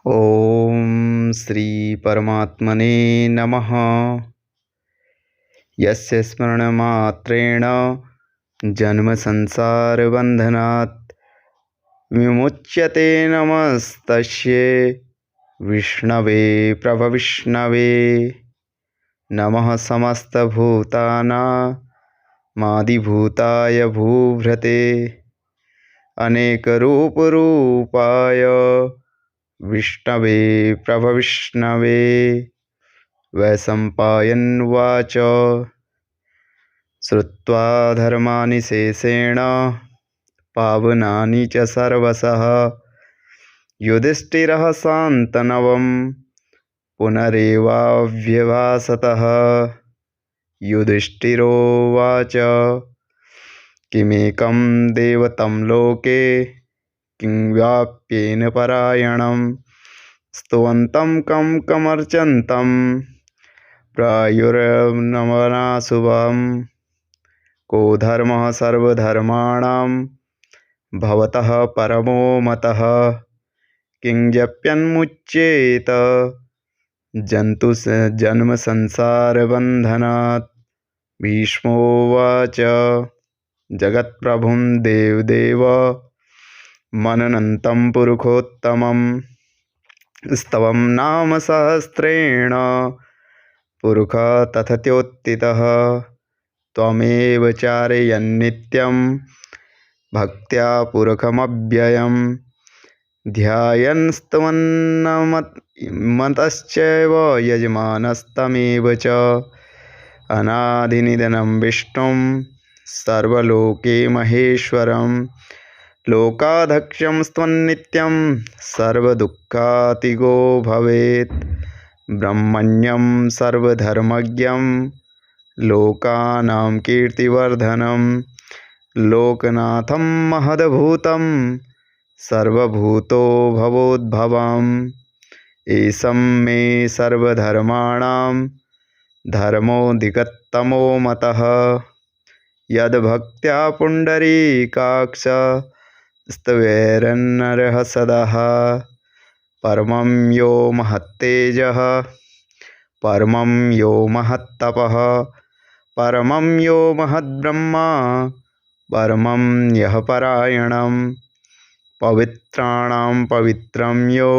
ओम श्री परमात्मने नमः। यस्य स्मरणमात्रेण जन्म संसार बंधनात् विमुच्यते। नमस्तस्यै विष्णवे प्रभविष्णवे। नमः समस्तभूतानामादिभूताय भूभृते अनेकरूपरूपाय विष्णवे प्रभविष्णवे। वैशम्पायनुवाच श्रुत्वा धर्माणि शेषेण पावनानि च सर्वशः युधिष्ठिरः शान्तनवं पुनरेवाभ्यभाषतः। युधिष्ठिरोवाच किमेकं देवतं लोके किं व्याप्येन परायणं स्तुवन्तं कं कमर्चन्तं प्रायुर्नमनाशुभं। को धर्मः सर्वधर्माणां भवतः परमो मतः किं जप्यन्मुच्येत जन्तु जन्म संसारबन्धनात्। भीष्मोवाच जगत्प्रभुं देवदेव मननन्तं पुरुषोत्तमं स्तवं नाम सहस्रेण पुरुष तथत्योत्थितः। त्वमेव चारयन्नित्यं भक्त्या पुरुषमव्ययं ध्यायन् स्तवन्नमतश्चैव यजमानस्तमेव च। अनादिनिधनं विष्णुं सर्वलोके महेश्वरं लोकाध्यक्षं त्वन्नित्यं सर्वदुःखातिगो भवेत्। ब्रह्मण्यं सर्वधर्मज्ञं लोकानां कीर्तिवर्धनं लोकनाथं महद्भूतं सर्वभूतो भवोद्भवम्। एषं मे सर्वधर्माणां धर्मोऽधिगततमो मतः यद्भक्त्या पुण्डरीकाक्ष स्तवेरन्नरः सदः। परमं यो महत्तेजः परमं यो महत्तपः परमं यो महद्ब्रह्मा परमं यः परायणं पवित्राणां पवित्रं यो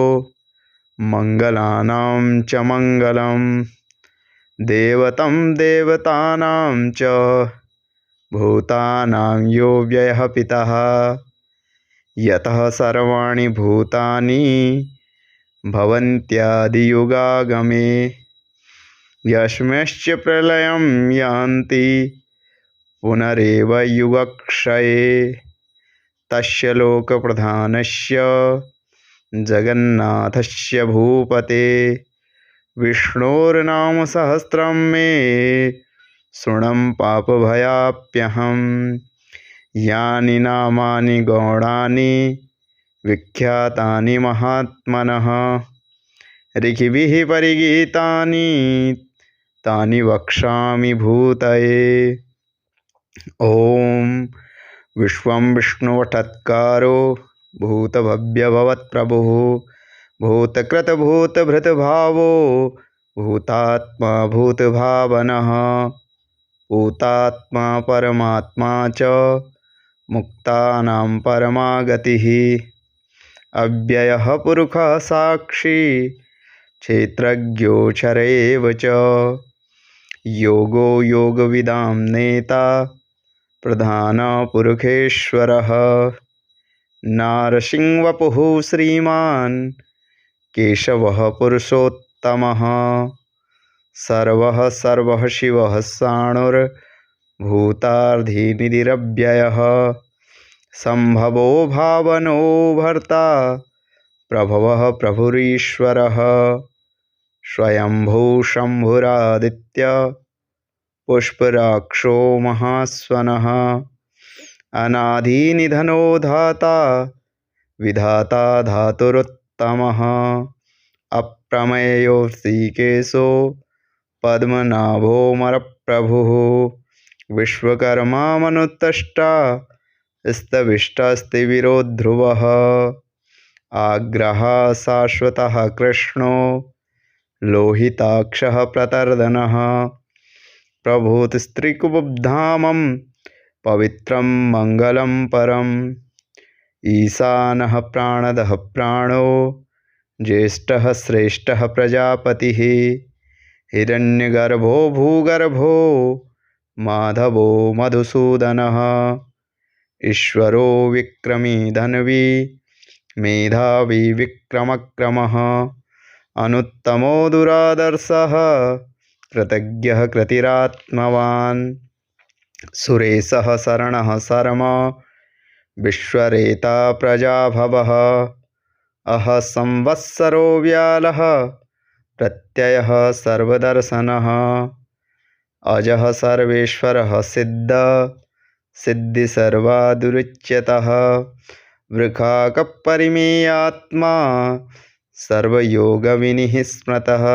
मङ्गलानां च मङ्गलं देवतं देवतानां च भूतानां यो व्ययः पितः। यतः सर्वाणि भूतानि भवन्त्यादियुगागमे यस्मिंश्च प्रलयं यान्ति पुनरेव युगक्षये। तस्य लोकप्रधानस्य जगन्नाथस्य भूपते विष्णोर्नाम सहस्रं मे शृणं पापभयाप्यहं। यानि नामानि गौणानि विख्यातानि महात्मनः ऋषिभिः परिगीतानि तानि वक्ष्यामि भूतये। ॐ विश्वं विष्णुवठत्कारो भूतभव्यभवत्प्रभुः भूतकृतभूतभृतभावो भूतात्मा भूतभावनः भूतात्मा परमात्मा च मुक्तानां परमा गतिः। अव्ययः पुरुषः साक्षी क्षेत्रज्ञोऽक्षर एव च योगो योगविदां नेता प्रधानपुरुषेश्वरः। नारसिंहवपुः श्रीमान् केशवः पुरुषोत्तमः सर्वः सर्वः शिवः साणुर्भूतार्धिनिधिरव्ययः सम्भवो भावनो भर्ता प्रभवः प्रभुरीश्वरः। स्वयंभू शम्भुरादित्य पुष्पराक्षो महास्वनः अनादिनिधनो धाता विधाता धातुरुत्तमः अप्रमेयो श्रीकेशो पद्मनाभोऽमरप्रभुः विश्वकर्मा मनुत्तष्टा स्तविष्टास्तिविरो ध्रुवः आग्रह शाश्वतः कृष्णो लोहिताक्षः प्रतर्दनः प्रभूतिस्त्रिकुबुधामं पवित्रं मङ्गलं परम् ईशानः प्राणदः प्राणो ज्येष्ठः श्रेष्ठः प्रजापतिः हिरण्यगर्भो भूगर्भो माधवो मधुसूदनः ईश्वरो विक्रमी धन्वी मेधावी विक्रमक्रमः अनुत्तमो दुरादर्शः कृतज्ञः कृतिरात्मवान् सुरेशः शरणः शर्म विश्वरेता प्रजाभवः अह संवत्सरो व्यालः प्रत्ययः सर्वदर्शनः अजः सर्वेश्वरः सिद्धिसर्वादुरुच्यतः वृखाकपरिमेयात्मा सर्वयोगविनिः स्मृतः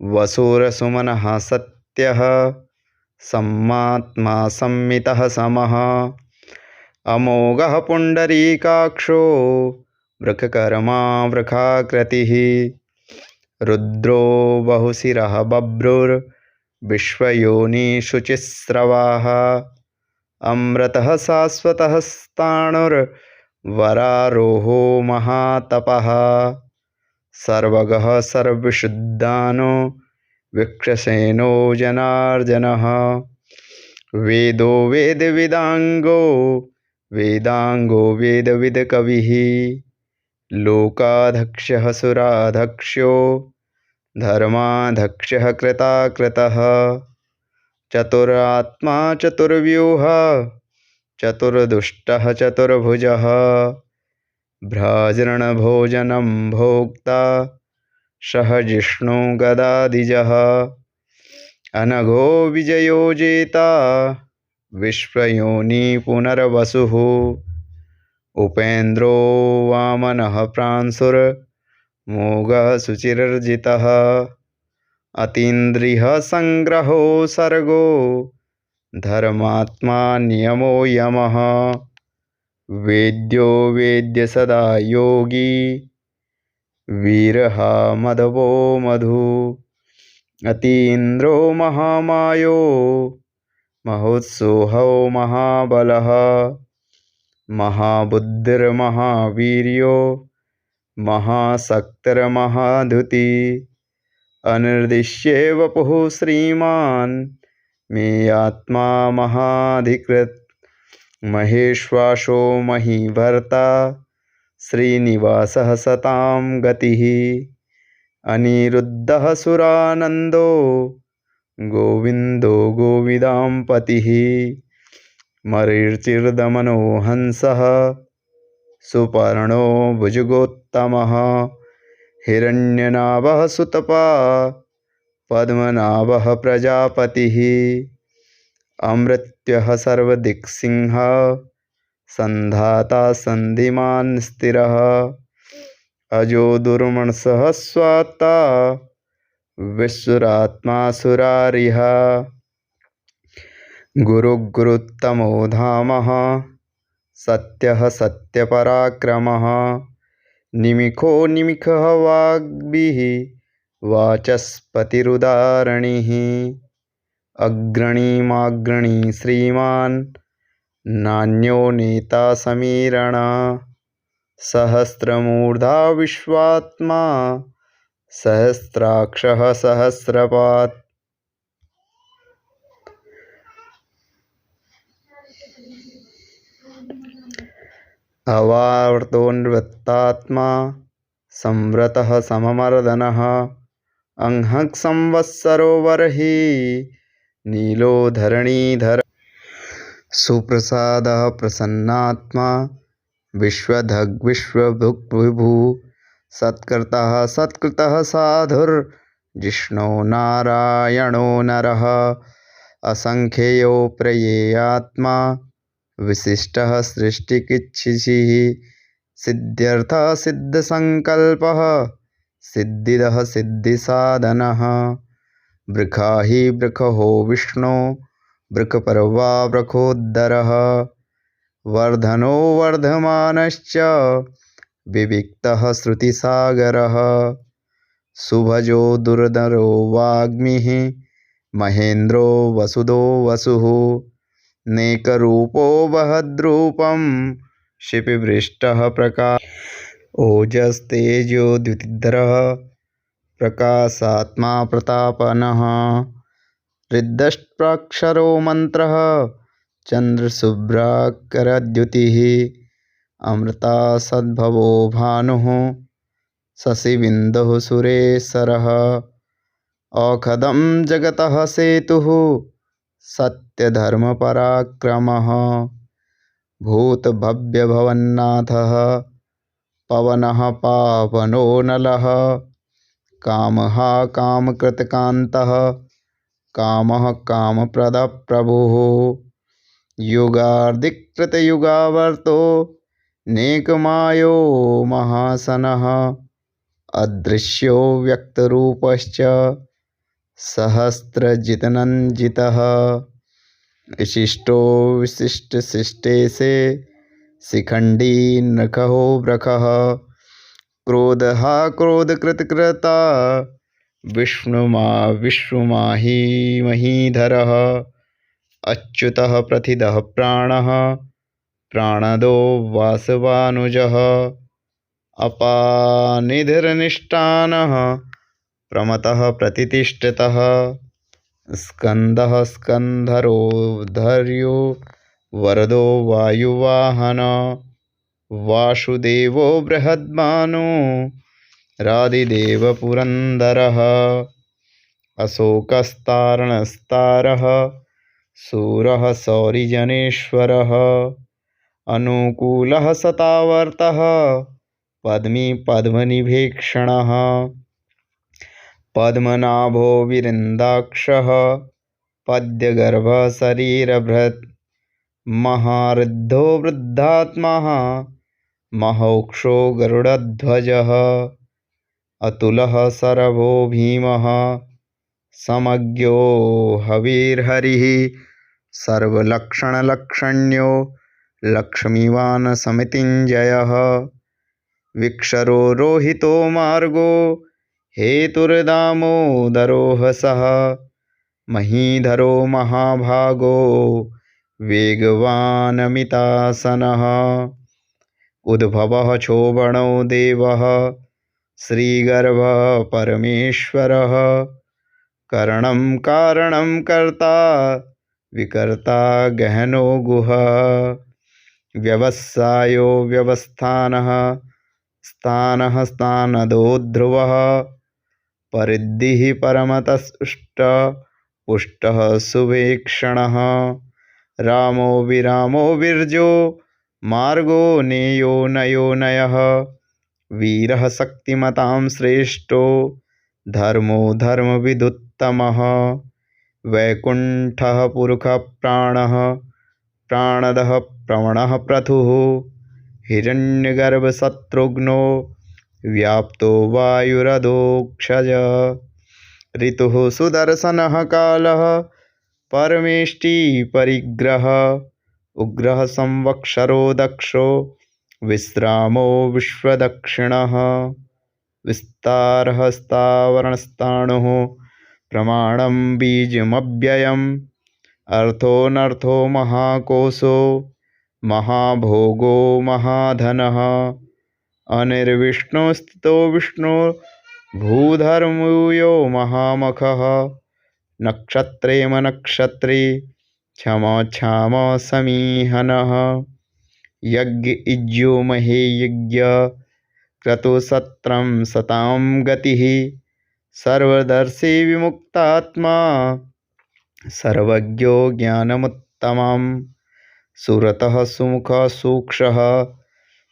वसुरसुमनः सत्यः सम्मात्मा संमितः समः अमोघः पुण्डरीकाक्षो वृषकर्मा वृषाकृतिः रुद्रो बहुशिरः बभ्रुर्विश्वयोनिशुचिस्रवाः अमृतः शाश्वतः स्थाणुर्वरारोहो महातपः सर्वगः सर्वविशुद्धानो विक्षसेनो जनार्दनः वेदो वेदविदाङ्गो वेदाङ्गो वेदविदकविः लोकाध्यक्षः सुराध्यक्षो धर्माध्यक्षः कृताकृतः चतुरात्मा चतुर्व्यूह चतुर्दुष्टः चतुर्भुजः भ्राजृणभोजनं भोक्ता सह जिष्णु गदाधिजः अनघो विजयो जेता विश्वयोनि पुनर्वसुः उपेन्द्रो वामनः प्रांशुर्मोघः शुचिर्जितः अतीन्द्रियः संग्रहो सर्गो धर्मात्मा नियमो यमः वेद्यो वेद्य सदा योगी वीरः मधवो मधु अतीन्द्रो महामायो महोत्सोहो महाबलः महाबुद्धिर्महावीर्यो महाशक्तिर्महाधुती अनिर्दिश्ये वपुः श्रीमान् मे आत्मा महाधिकृत् महेश्वासो महीभर्ता श्रीनिवासः सतां गतिः अनिरुद्धः सुरानन्दो गोविन्दो गोविदाम्पतिः मरीचिर्दमनो हंसः सुपर्णो भुजगोत्तमः हिरण्यनाभः सुतपा पद्मनाभः प्रजापतिः अमृत्यः सर्वदिक्सिंहः सन्धाता सन्धिमान् स्थिरः अजो दुर्मनसः स्वात्ता विश्वरात्मा सुरारिः गुरुतमो धामः सत्यः सत्यपराक्रमः निमिखो निमिखः वाग्भिः वाचस्पतिरुदारणिः अग्रणीमाग्रणी श्रीमान् नान्यो नेता समीरण सहस्रमूर्धा विश्वात्मा सहस्राक्षः सहस्रपात् अवार्तोन्वृत्तात्मा संवृतः सममर्दनः अंहः संवत्सरो वर्हि नीलो धरणीधर सुप्रसादः प्रसन्नात्मा विश्वभुक्विभु सत्कृतः सत्कृतः साधुर्जिष्णो नारायणो नरः असंख्ययो प्रयेयात्मा विशिष्टः सृष्टिकिच्छिषिः सिद्ध्यर्थः सिद्धसंकल्पः सिद्धिदः सिद्धिसाधनः वृखा हि वृखहो विष्णु वृखपर्वा वृखोद्धरः वर्धनो वर्धमानश्च विविक्तः श्रुतिसागरः सुभजो दुर्धरो वाग्मिः महेन्द्रो वसुदो वसुः नेकरूपो वहद्रूपं शिपिवृष्टः प्रकाश ओजस्तेजो द्युतिधरः प्रकाशात्मा प्रतापनः हृदष्टाक्षरो मन्त्रः चन्द्रशुभ्राकरद्युतिः अमृता सद्भवो भानुः शशिबिन्दुः सुरेशरः औषधं जगतः सेतुः सत्यधर्मपराक्रमः भूतभव्यभवन्नाथः पवनः पावनो नलः कामः कामकृतकान्तः कामः कामप्रदप्रभुः युगार्धिकृतयुगावर्तो नेकमायो महासनः अदृश्यो व्यक्तरूपश्च सहस्रजितनञ्जितः विशिष्टो विशिष्टशिष्टेशे शिखण्डी नखो ब्रखः क्रोधः क्रोधकृतकृता विश्वमाही महीधरः अच्युतः प्रथितः प्राणः प्राणदो वासवानुजः अपानिधिर्निष्ठानः प्रमतः प्रतिष्ठितः स्कन्दः स्कन्धरोधर्यो वरदो वायुवाहन वासुदेवो बृहद्भानु रादिदेवपुरन्दरः अशोकस्तारणस्तारः सूरः शौरिजनेश्वरः अनुकूलः शतावर्तः पद्मी पद्मनिभीक्षणः पद्मनाभो विरिन्दाक्षः पद्यगर्भः शरीरभृत् महारुद्धो वृद्धात्मा महोक्षो गरुडध्वजः अतुलः शरभो भीमः समज्ञो हविर्हरिः सर्वलक्षणलक्षण्यो लक्ष्मीवान् समितिञ्जयः विक्षरो रोहितो मार्गो हेतुर्दामोदरो हसः महीधरो महाभागो वेगवानमितासनः उद्भवः क्षोभणो देवः श्रीगर्भः परमेश्वरः करणं कारणं कर्ता विकर्ता गहनो गुहः व्यवसायो व्यवस्थानः स्थानः स्थानदो ध्रुवः परिद्धिः परमतस्तुष्ट पुष्टः सुवेक्षणः रामो विरामो विर्जो मार्गो नेयो नयो नयः वीरः शक्तिमतां श्रेष्ठो धर्मो धर्मविदुत्तमः वैकुण्ठः पुरुषः प्राणः प्राणदः प्रवणः प्रथुः हिरण्यगर्भशत्रुघ्नो व्याप्तो वायुरधोक्षज ऋतुः सुदर्शनः कालः परमेष्टि परिग्रह उग्रः संवत्सरो दक्षो विश्रामो विश्वदक्षिणः विस्तारः स्थावरणस्थाणुः प्रमाणं बीजमव्ययम् अर्थोऽनर्थो महाकोशो महाभोगो महाधनः अनिर्विष्णुस्थितो विष्णु भूधर्मूयो महामखः नक्षत्रेम नक्षत्री क्षम क्षाम समीहनः यज्ञ इज्यो महे यज्ञ क्रतुसत्रं सतां गतिः सर्वदर्शी विमुक्तात्मा सर्वज्ञो ज्ञानमुत्तमं सुरतः सुमुखः सूक्षः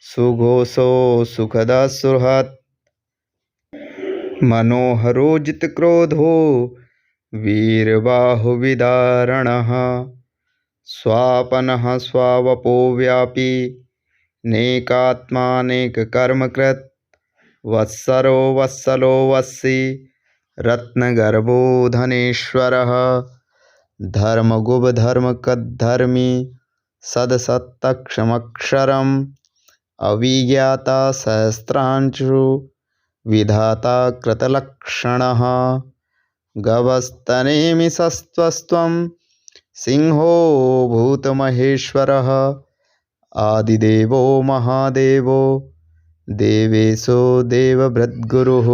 सुघोषो सुखदः सुहृत् मनोहरो जितक्रोधो वीरबाहुविदारणः स्वापनः स्वावपो व्यापी नेकात्मानेककर्मकृत् वत्सरो वत्सलो वत्सी रत्नगर्भो धनेश्वरः धर्मगुभधर्मकद्धर्मी सदसत्तक्षमक्षरं अविज्ञाता सहस्रांशु विधाता कृतलक्षणः गवस्तनेमिषस्त्वं सिंहो भूतमहेश्वरः आदिदेवो महादेवो देवेशो देवभृद्गुरुः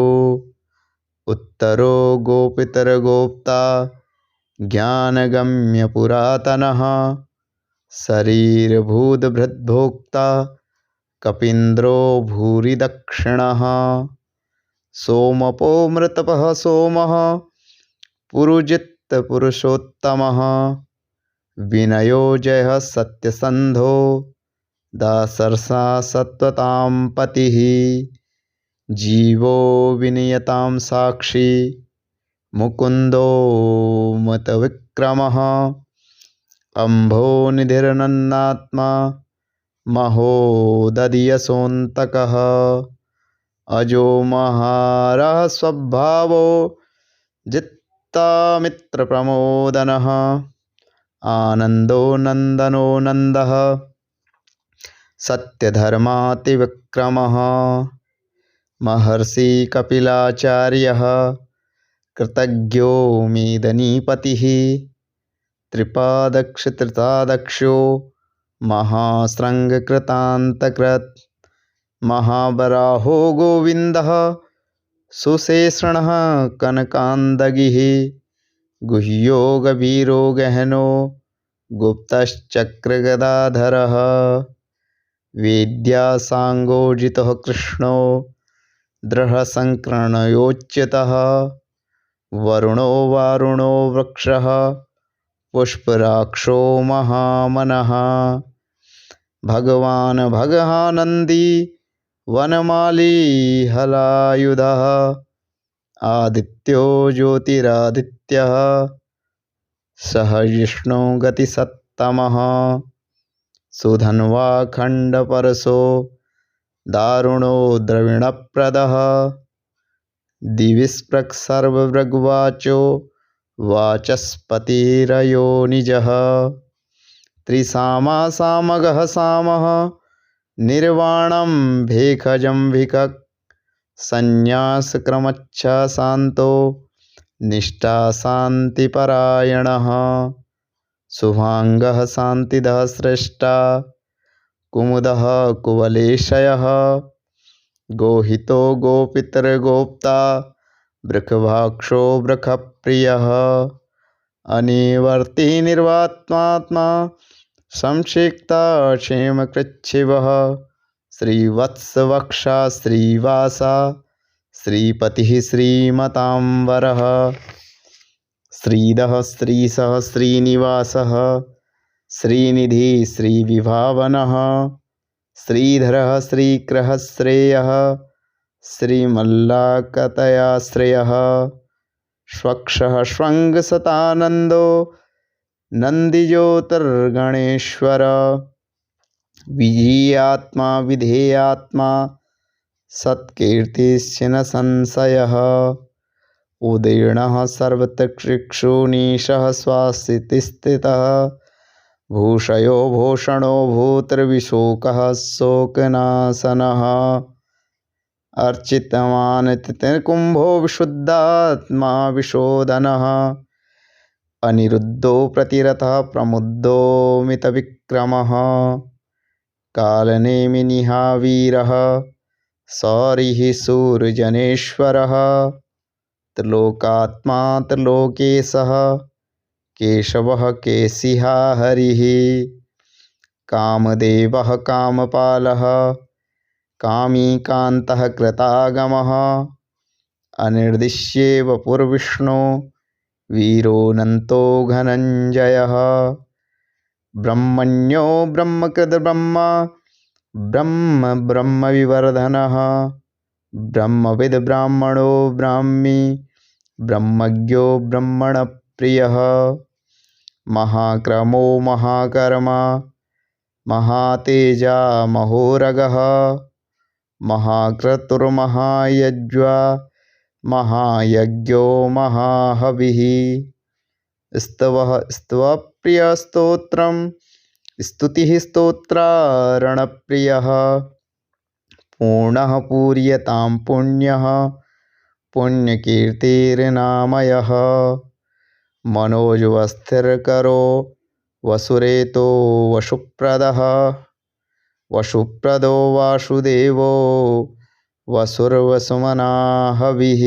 उत्तरो गोपितरगोप्ता ज्ञानगम्यपुरातनः शरीरभूतभृद्भोक्ता कपीन्द्रो भूरिदक्षिणः सोमपो मृतपः सोमः पुरुजित्पुरुषोत्तमः विनयो जयः सत्यसन्धो दासर्षा सत्वतां पतिः जीवो विनियतां साक्षी मुकुन्दो मतविक्रमः अम्भो निधिर्नन्नात्मा महोदधियशोऽन्तकः अजो महारः स्वभावो जित्तामित्रप्रमोदनः आनन्दो नन्दनो नन्दः सत्यधर्मातिविक्रमः महर्षि कपिलाचार्यः कृतज्ञो मेदनीपतिः त्रिपादक्षो महाशृङ्गकृतान्तकृत् महावराहो गोविन्दः सुशेषणः कनकान्दगिः गुह्यो गभीरो गहनो गुप्तश्चक्रगदाधरः वेद्यासाङ्गोजितः कृष्णो दृढसङ्कर्णयोच्युतः वरुणो वारुणो वृक्षः पुष्पराक्षो महामनः भगवान् भगहानन्दी वनमाली हलायुधः आदित्यो ज्योतिरादित्यः सह जिष्णो गतिसत्तमः सुधन्वा खण्डपरशो दारुणो द्रविणप्रदः दिविस्पृक् सर्वभृग्वाचो वाचस्पतिरयो निजः त्रिसामा सामगः सामः निर्वाणं भेखजं भिकक् संन्यासक्रमच्छा शान्तो निष्ठा शान्तिपरायणः शुभाङ्गः शान्तिदः श्रेष्ठा कुमुदः कुवलेशयः गोहितो गोपितरगोप्ता वृषभाक्षो वृषप्रियः अनिवर्ती निर्वात्मात्मा संक्षिप्ता क्षेमकृच्छिवः श्रीवत्सवक्षा श्रीवासा श्रीपतिः श्रीमताम्बरः श्रीधः श्रीशः श्रीनिवासः श्रीनिधि श्रीविभावनः श्रीधरः श्रीक्रः श्रेयः श्रीमल्लाकतयाश्रयः स्वक्षः श्वङ्गसतानन्दो नन्दिज्योतिर्गणेश्वर विधीयात्मा विधेयात्मा सत्कीर्तिश्चिन संशयः उदीर्णः सर्वतक्षिक्षुनीशः स्वास्तिस्थितः भूषयो भूषणो भूतर्विशोकः शोकनाशनः अर्चितवान् तितिर्कुम्भो विशुद्धात्मा विशोधनः अनिरुद्धो प्रतिरथः प्रमुद्धो मितविक्रमः कालनेमिनिहावीरः सौरिः सूर्यजनेश्वरः त्रिलोकात्मा त्रिलोकेशः केशवः केशिहा हरिः कामदेवः कामपालः कामीकान्तः कृतागमः अनिर्दिश्येव पुरविष्णु वीरोऽनन्तो धनञ्जयः ब्रह्मण्यो ब्रह्मकृद्ब्रह्म ब्रह्म ब्रह्मविवर्धनः ब्रह्मविद् ब्राह्मणो ब्राह्मी ब्रह्मज्ञो ब्रह्मणप्रियः महाक्रमो महाकर्मा महातेजा महोरगः महाक्रतुर्महायज्वा महायज्ञो महाहविः स्तवः स्तवप्रियस्तोत्रं स्तुतिः स्तोत्रारणप्रियः पूर्णः पूर्यतां पुण्यः पुण्यकीर्तिर्नामयः मनोजवस्थिरकरो वसुरेतो वसुप्रदः वसुप्रदो वासुदेवो वसुर्वसुमना हविः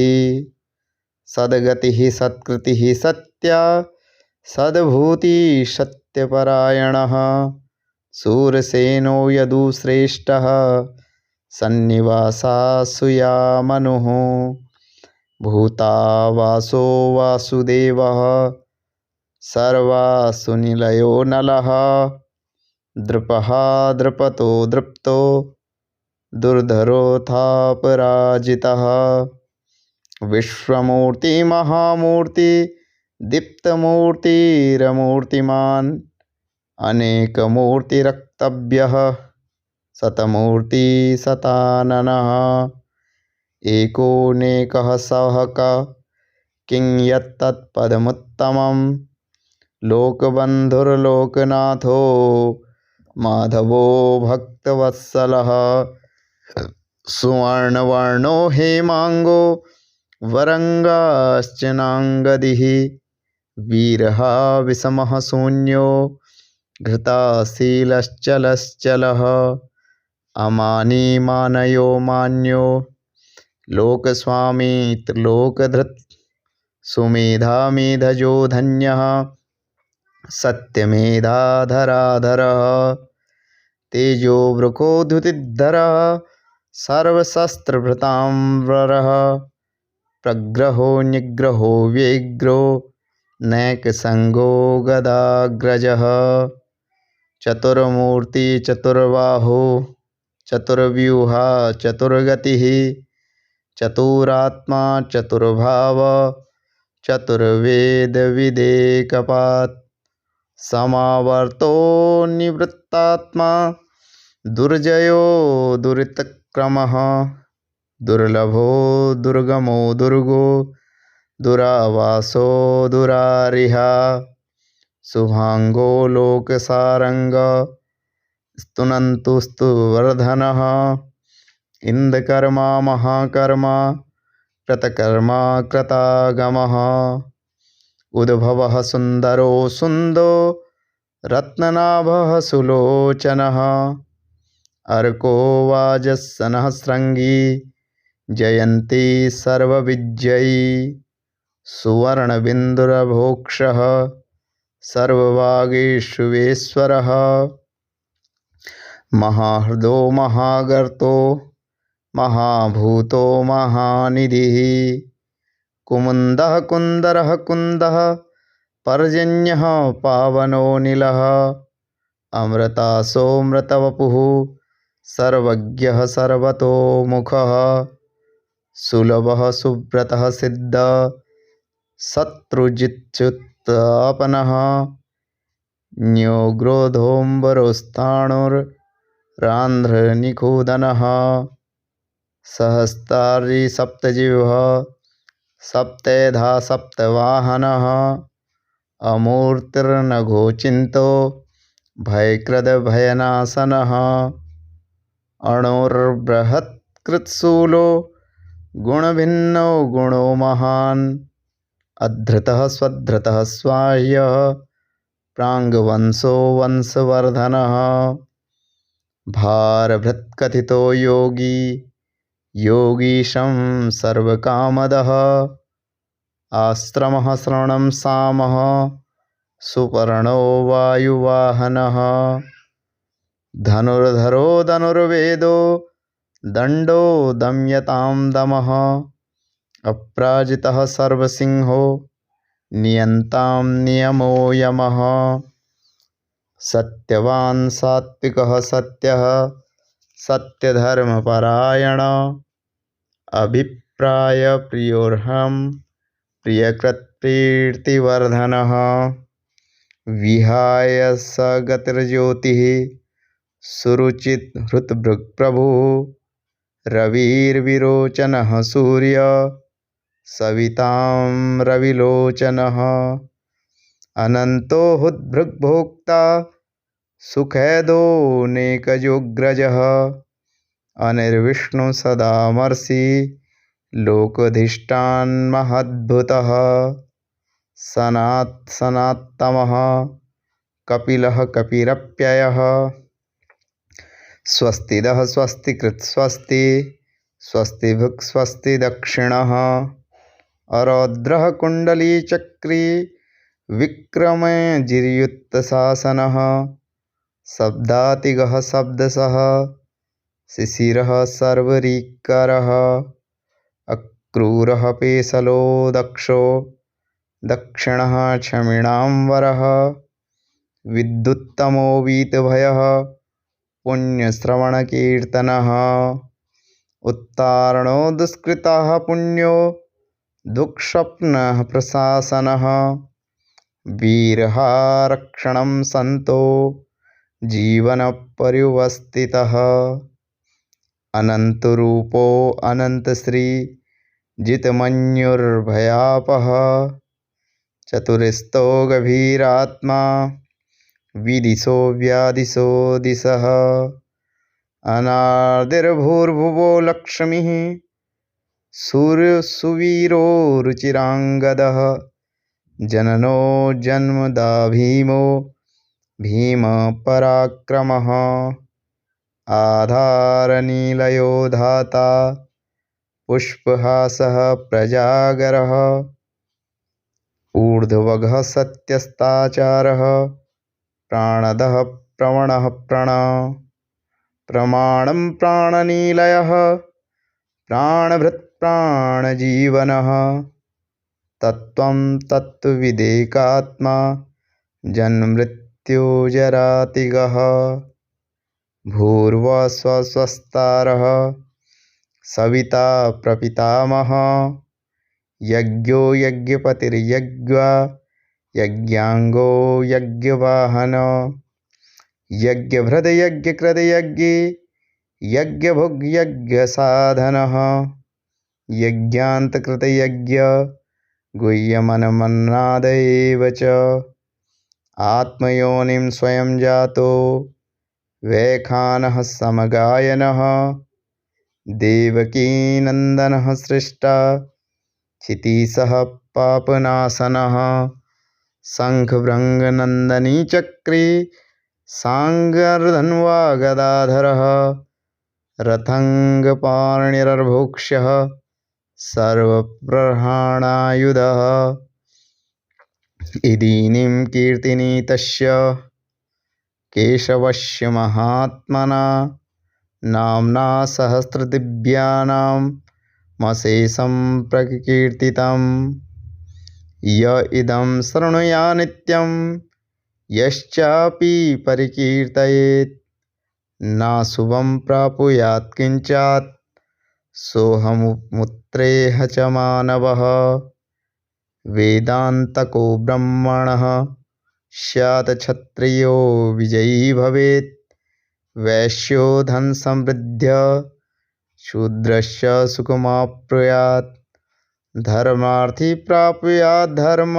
सद्गतिः सत्कृतिः सत्या सद्भूतिः सत्यपरायणः शूरसेनो यदुश्रेष्ठः सन्निवासासुयामनुः भूतावासो वासुदेवः सर्वासुनिलयो नलः दृपः दृपतो दृप्तो दुर्धरोऽथापराजितः विश्वमूर्ति महामूर्ति दीप्तमूर्तिरमूर्तिमान् अनेकमूर्तिरक्तव्यः शतमूर्ति शताननः एकोनेकः सहक किं यत्तत्पदमुत्तमं लोकबन्धुर्लोकनाथो माधवो भक्तवत्सलः सुवर्णवर्णो हेमांगो वरंगाश्चनांगदिः वीरः विषमः शून्यो घृताशीलश्चलश्चलः अमानी मानयो मान्यो लोकस्वामी त्रिलोकधृत् सुमेधामेधजो धन्यः सत्यमेधाधराधरः तेजो वृकोधुतिधरः सर्वशस्त्रभृताम्बरः प्रग्रहो निग्रहो व्यग्रो नैकसंगो गदाग्रजः चतुर्मूर्ति चतुर्बाहो चतुर्व्यूहा चतुर्गतिः चतुरात्मा चतुर्भाव चतुर्वेद विदेकपात् समावर्तो निवृत्तात्मा दुर्जयो दुरितक्रमः दुर्लभो दुर्गमो दुर्गो दुरावासो दुरारिहा शुभांगो लोकसारंग स्तुनन्तुस्तु वर्धनः इंद्रकर्मा महाकर्मा कृतकर्मा कृतागमः उद्भवः सुंदरो सुंदो रत्ननाभः सुलोचनः अर्को वाजस्सनः श्रृंगी जयन्ती सर्वविजयी सुवर्णबिन्दुरभोक्षः सर्ववागीश्वेश्वरः महाहृदो महागर्तो महाभूतो महानिधिः कुमुन्दः कुन्दरः कुन्दः पर्जन्यः पावनो नीलः अमृतासोऽमृतवपुः सर्वज्ञः सर्वतोमुखः सुलभः सुव्रतः सिद्ध शत्रुजित्युत्तापनः न्योग्रोधोऽम्बरोस्थाणुरान्ध्रनिखूदनः सहस्तारी सप्तजिह्वः सप्तेधा सप्तवाहनः अमूर्तिर्नघोचिन्तो भयकृद्भयनाशनः अणुर्बृहत्कृत्शूलो गुणभिन्नो गुणो महान् अधृतः स्वधृतः स्वाह्यः प्राङ्गवंशो वंशवर्धनः भारभृत्कथितो योगी योगीशं सर्वकामदः आश्रमः श्रवणं सामः सुपर्णो वायुवाहनः धनुर्धरो धनुर्वेदो दण्डो दम्यतां दमः अपराजितः सर्वसिंहो नियन्तां नियमो यमः सत्यवान् सात्विकः सत्यः सत्यधर्मपरायण अभिप्रायप्रियोऽर्हं प्रियकृत्प्रीतिवर्धनः विहाय स गतिर्ज्योतिः सुरुचिहृद्भृक्प्रभुः रविर्विरोचनः सूर्य सवितां रविलोचनः अनन्तो हृद्भृग्भोक्ता सुखैदोऽनेकजोऽग्रजः अनिर्विष्णु सदामर्षि लोकधिष्ठान्महद्भुतः सनात्तमः कपिलः कपिरप्ययः स्वस्तिदः स्वस्तिकृत् स्वस्ति स्वस्तिभुक् स्वस्ति दक्षिणः अरौद्रः कुण्डलीचक्री विक्रमजिर्युक्तशासनः शब्दातिगः शब्दशः शिशिरः सर्वरीकरः अक्रूरः पेशलो दक्षो दक्षिणः क्षमिणाम्बरः विद्युत्तमो वीतभयः पुण्यश्रवणकीर्तनः उत्तारणो दुष्कृतः पुण्यो दुःस्वप्नः प्रशासनः वीरः रक्षणं सन्तो जीवनपर्युवस्थितः अनन्तरूपो अनन्तश्री जितमन्युर्भयापः चतुरस्तो गभीरात्मा विदिशो व्यादिशो दिशः अनादिर्भूर्भुवो लक्ष्मीः सूर्यसुवीरो रुचिराङ्गदः जननो जन्मदा भीमो भीमपराक्रमः आधारनीलयो धाता पुष्पहासः प्रजागरः ऊर्ध्वगः सत्यस्ताचारः प्राणदः प्रवणः प्रमाणं प्राणनीलयः प्राणभृत्प्राणजीवनः तत्त्वं तत्त्वविदेकात्मा जन्ममृत्युजरातिगः भूर्वस्वस्तारः सविता प्रपितामहः यज्ञो यज्ञपतिर्यज्ञा यज्ञांगो यज्ञवाहन यज्ञभृतयज्ञकृतयज्ञे यज्ञभुग्यज्ञसाधनः यज्ञान्तकृतयज्ञ गुह्यमनमन्नादेव च आत्मयोनिं स्वयं जातो वैखानः समगायनः देवकीनन्दनः सृष्टा क्षितीशः पापनाशनः शङ्खभृङ्गनन्दनी चक्री साङ्गर्धन्वा गदाधरः रथङ्गपाणिर्भोक्ष्यः सर्वप्रहाणायुधः इदीनीं कीर्तिनी तस्य केशवस्य महात्मना नाम्ना सहस्रदिव्यानां मशेषं प्रकीर्तितं य इदं शृणुया नित्यं यश्चापि परिकीर्तयेत् नाशुभं प्राप्नुयात् किञ्चात् सोऽहमुत्रेह च मानवः वेदान्तको ब्रह्मणः स्यात् क्षत्रियो विजयी भवेत् वैश्यो धनसमृद्ध्या शूद्रस्य सुखमाप्नुयात् धर्मार्थी प्राप्नुयात् धर्म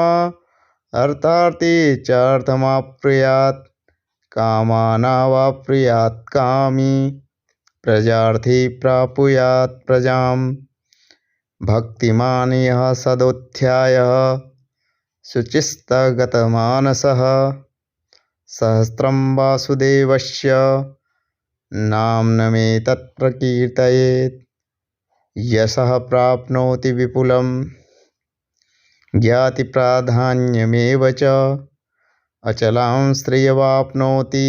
अर्थार्थी च अर्थमाप्नुयात् कामानावाप्नुयात् कामी प्रजार्थी प्राप्नुयात् प्रजाम् भक्तिमान् यः सदोत्थ्यायः शुचिस्तगतमानसः सहस्रं वासुदेवस्य नाम्नमेतत् प्रकीर्तयेत् यशः प्राप्नोति विपुलं ज्ञातिप्राधान्यमेव च अचलां श्रेयवाप्नोति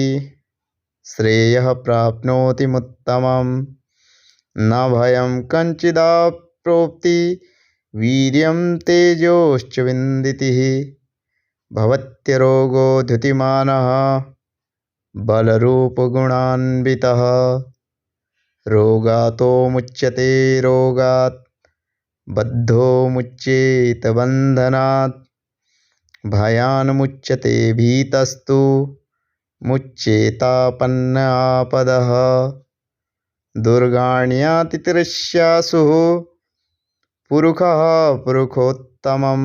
श्रेयः प्राप्नोतिमुत्तमं न भयं कञ्चिदाप्नोति वीर्यं तेजोश्च विन्दितिः भवत्यरोगो धृतिमानः बलरूपगुणान्वितः रोगातो मुच्यते रोगात् बद्धो मुच्येत बन्धनात् भयान्मुच्यते भीतस्तु मुच्येतापन्न आपदः दुर्गाण्यातितिरस्यासु पुरुषः पुरुषोत्तमं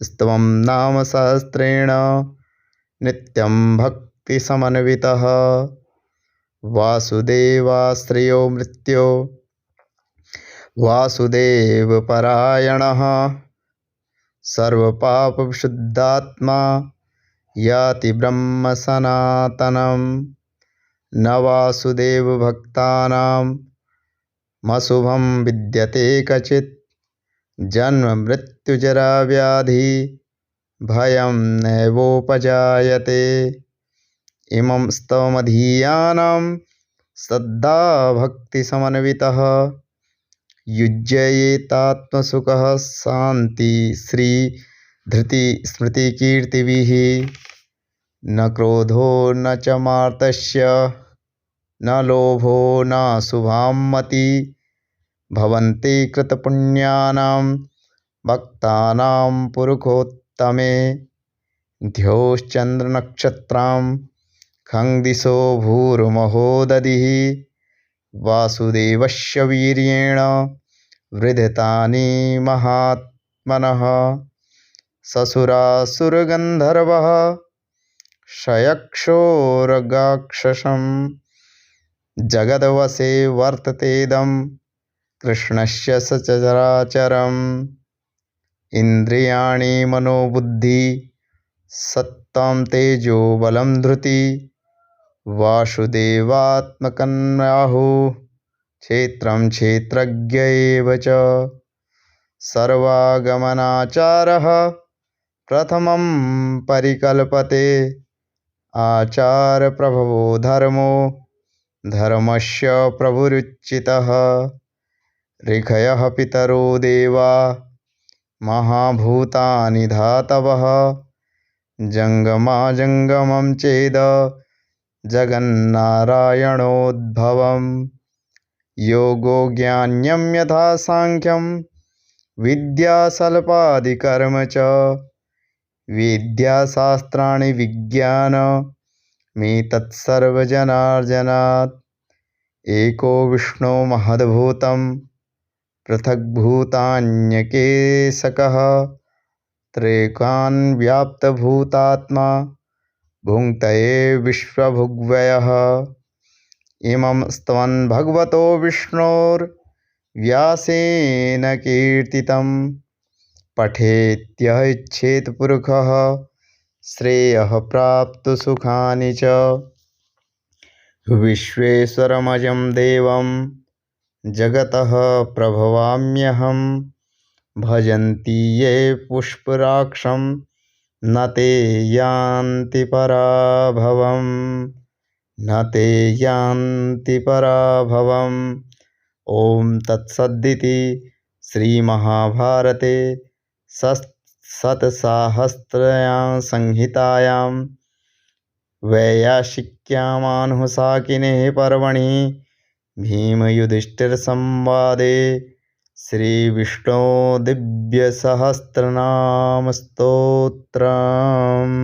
स्तवं नाम सहस्रेण नित्यं भक्तिसमन्वितः वासुदेवाश्रयो मृत्यो वासुदेवपरायणः सर्वपापविशुद्धात्मा याति ब्रह्म सनातनम् न वासुदेवभक्तानां मशुभं विद्यते कचित् जन्म मृत्युजराव्याधि भयं नैवोपजायते इमं स्तवमधीयानां श्रद्धाभक्तिसमन्वितः युज्येतात्मसुखः शान्ति श्री धृति स्मृतिकीर्तिभिः न क्रोधो न च मार्तस्य न लोभो न शुभां मति भवन्ति कृतपुण्यानां भक्तानां पुरुषोत्तमे ध्योश्चन्द्रनक्षत्रां खं दिशो भूर्महो दधिः वासुदेवस्य वीर्येण वृधतानि महात्मनः ससुरासुरगन्धर्वः शयक्षोरगाक्षसं जगद्वशे वर्ततेदं कृष्णस्य सचराचरम् इन्द्रियाणि मनोबुद्धि सत्त्वं तेजो बलं धृति वासुदेवात्मकन्याहुः क्षेत्रं क्षेत्रज्ञ एव च सर्वागमनाचारः प्रथमं परिकल्पते आचारप्रभवो धर्मो धर्मस्य प्रभुरुचितः ऋषयः पितरो देवा महाभूतानि धातवः जङ्गमाजङ्गमं चेद जगन्नारायणोद्भवम् योगो ज्ञान्यं यथा साङ्ख्यं विद्यासल्पादिकर्म च विद्याशास्त्राणि विज्ञानमेतत्सर्वजनार्जनात् एको विष्णो महद्भूतं पृथग्भूतान्यकेशकः त्रेकान् व्याप्तभूतात्मा भुङ्क्तये विश्वभुग्व्ययः इमं स्तवन् भगवतो विष्णोर्व्यासेन कीर्तितं पठेत्यः इच्छेत् पुरुषः श्रेयः प्राप्तु सुखानि च विश्वेश्वरमजं देवं जगतः प्रभवाम्यहं भजन्ति ये पुष्पराक्षं न ते यान्ति पराभवम् न ते यान्ति पराभवम् ॐ तत्सदिति श्रीमहाभारते शतसाहस्रयां संहितायां वैयासिक्यामानुशाकिने पर्वणि भीमयुधिष्ठिरसंवादे श्रीविष्णो दिव्यसहस्रनामस्तोत्रम्।